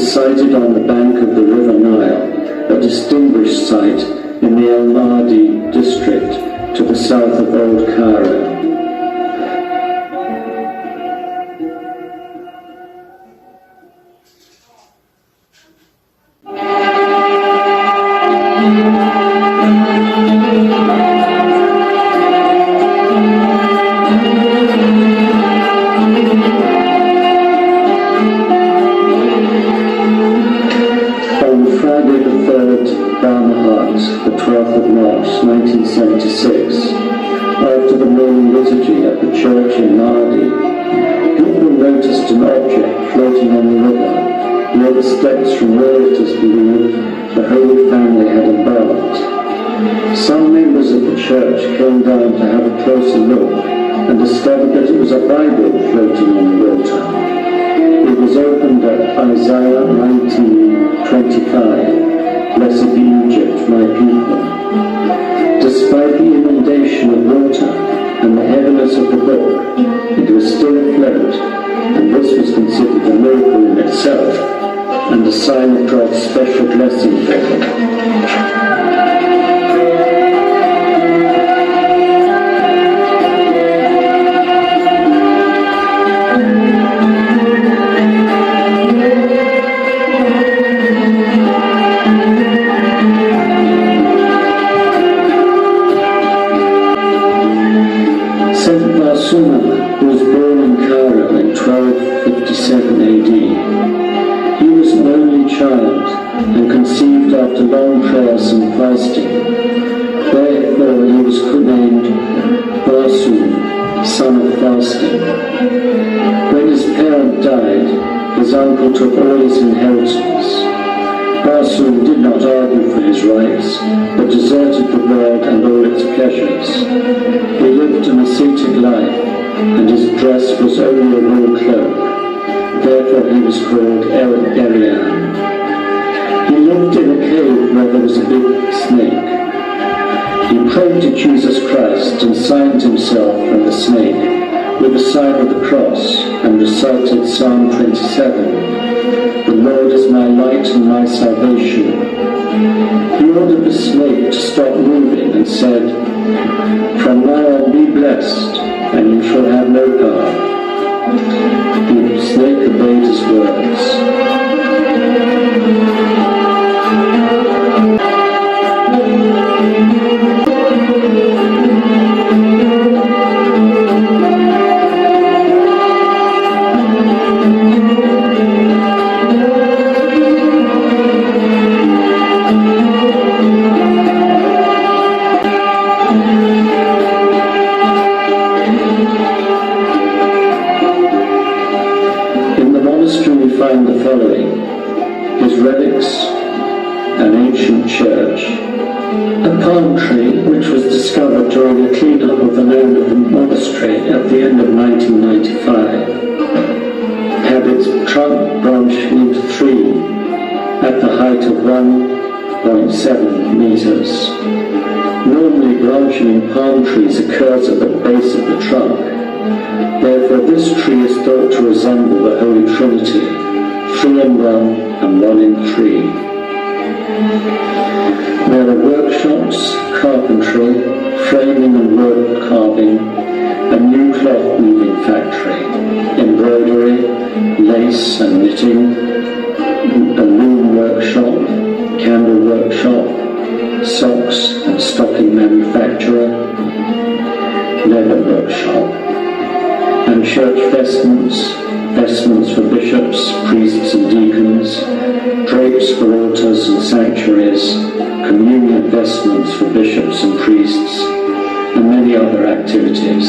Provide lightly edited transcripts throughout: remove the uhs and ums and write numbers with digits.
is sited on the bank of the River Nile, a distinguished site in the Maddi district to the south of Old Cairo. The 12th of March 1976, after the morning liturgy at the church in Maddi, people noticed an object floating on the river near the steps from where it is believed the Holy Family had embarked. Some members of the church came down to have a closer look and discovered that it was a Bible floating on the water. It was opened at Isaiah 19:25. Blessed be Egypt, my people. Despite the inundation of water and the heaviness of the book, it was still afloat, and this was considered a miracle in itself and a sign of God's special blessing for them. Who was born in Cairo in 1257 AD. He was an only child and conceived after long prayers and fasting. Therefore he was named Barsoom, son of fasting. When his parent died, his uncle took all his inheritance. Barsoom did not argue for his rights, but deserted the world and all its pleasures. He lived an ascetic life, and his dress was only a wool cloak. Therefore he was called Arian. He lived in a cave where there was a big snake. He prayed to Jesus Christ and signed himself from the snake with the sign of the cross and recited Psalm 27. The Lord is my light and my salvation. He ordered the snake to stop moving and said, "From now on be blessed, and you shall have no power." The snake obeyed his words. Find the following: his relics, an ancient church, a palm tree which was discovered during a clean-up of the monastery at the end of 1995, had its trunk branching into three at the height of 1.7 meters. Normally branching in palm trees occurs at the base of the trunk. Therefore this tree is thought to resemble the Holy Trinity, 3 in 1 and 1 in 3. There are workshops, carpentry, framing and wood carving, a new cloth weaving factory, embroidery, lace and knitting, a loom workshop, candle workshop, socks and stocking manufacturer, leather workshop, and church vestments for bishops, priests and deacons, drapes for altars and sanctuaries, communion vestments for bishops and priests, and many other activities.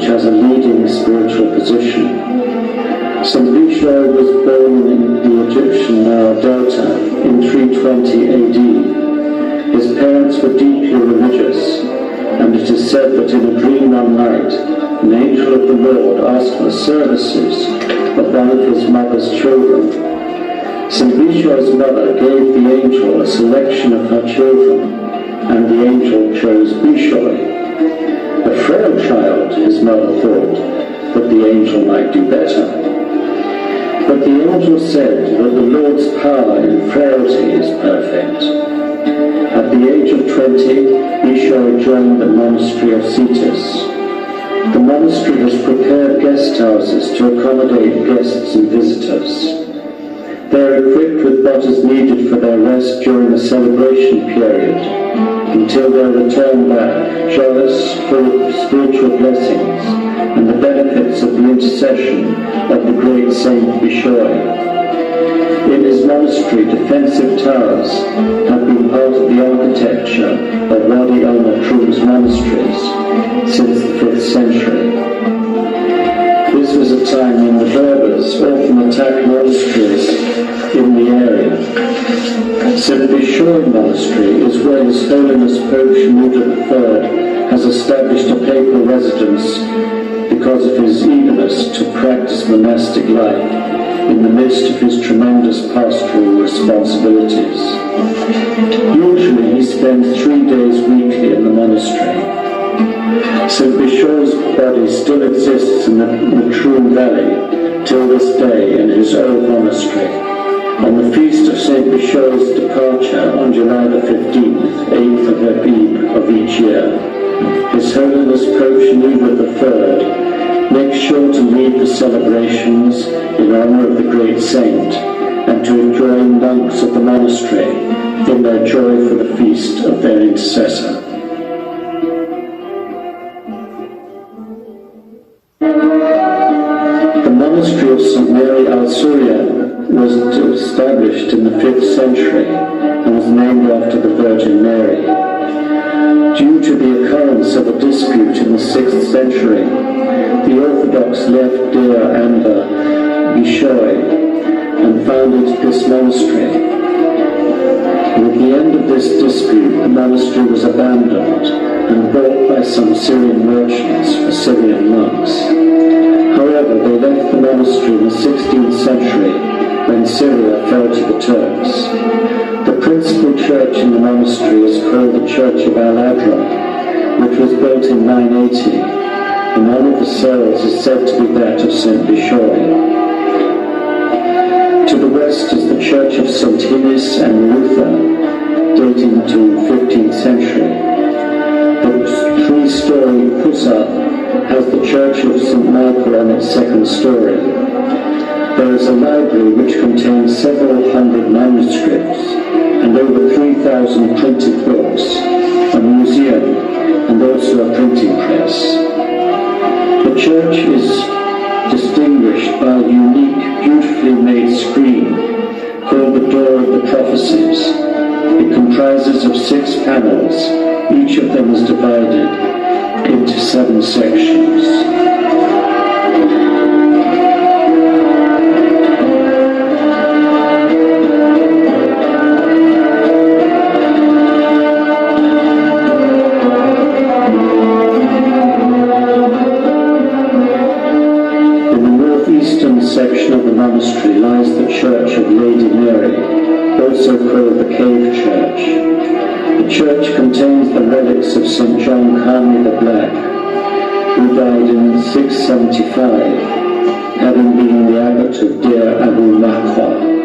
has a leading spiritual position. Saint Bishoy was born in the Egyptian Nile Delta in 320 AD. His parents were deeply religious, and it is said that in a dream one night, an angel of the Lord asked for the services of one of his mother's children. Saint Bishoy's mother gave the angel a selection of her children, and the angel chose Bishoy. A frail child, his mother thought, but the angel might do better. But the angel said that the Lord's power in frailty is perfect. At the age of 20, Bishoy joined the monastery of Cetus. The monastery has prepared guest houses to accommodate guests and visitors. They are equipped with what is needed for their rest during the celebration period, until their return back, joyous, full of spiritual blessings and the benefits of the intercession of the great Saint Bishoy. In his monastery, defensive towers have been part of the architecture of Wadi al-Matrum's monasteries since the 5th century. This was a time when the Berbers often attacked monasteries in the area. Saint Bishoy Monastery is where His Holiness Pope Shenouda III has established a papal residence because of his eagerness to practice monastic life in the midst of his tremendous pastoral responsibilities. Usually he spends 3 days weekly in the monastery. Saint Bishoy's body still exists in the Matrum Valley till this day in his old monastery. On the feast of Saint Bishoy's departure on July the 15th, 8th of Abib of each year, His Holiness Pope Shenouda III makes sure to lead the celebrations in honor of the great saint and to join monks of the monastery in their joy for the feast of their intercessor. The monastery of Saint Mary al-Suryan was established in the 5th century and was named after the Virgin Mary. Due to the occurrence of a dispute in the 6th century, the Orthodox left Deir Amba Bishoy and founded this monastery. With the end of this dispute, the monastery was abandoned and bought by some Syrian merchants for Syrian monks. However, they left the monastery in the 16th century when Syria fell to the Turks. The principal church in the monastery is called the Church of Al-Adra, which was built in 980, and one of the cells is said to be that of Saint Bishoy. To the west is the Church of St. Hinis and Marutha, dating to 15th century. The 3-story Pusa has the Church of St. Michael on its 2nd story. There is a library which contains several hundred manuscripts and over 3,000 printed books, a museum, and also a printing press. The church is distinguished by a unique, beautifully made screen called the Door of the Prophecies. It comprises of 6 panels. Each of them is divided into 7 sections. Section of the monastery lies the Church of Lady Mary, also called the Cave Church. The church contains the relics of St. John Carney the Black, who died in 675, having been the abbot of Deir Abu Makwa.